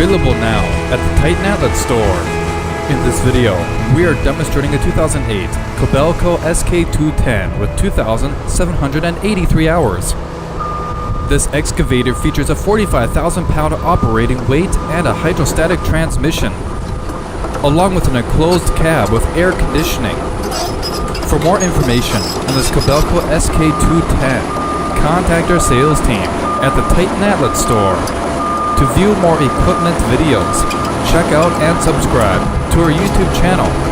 Available now at the Titan Outlet store. In this video, we are demonstrating a 2008 Kobelco SK210 with 2,783 hours. This excavator features a 45,000 pound operating weight and a hydrostatic transmission, along with an enclosed cab with air conditioning. For more information on this Kobelco SK210, contact our sales team at the Titan Outlet store. To view more equipment videos, check out and subscribe to our YouTube channel.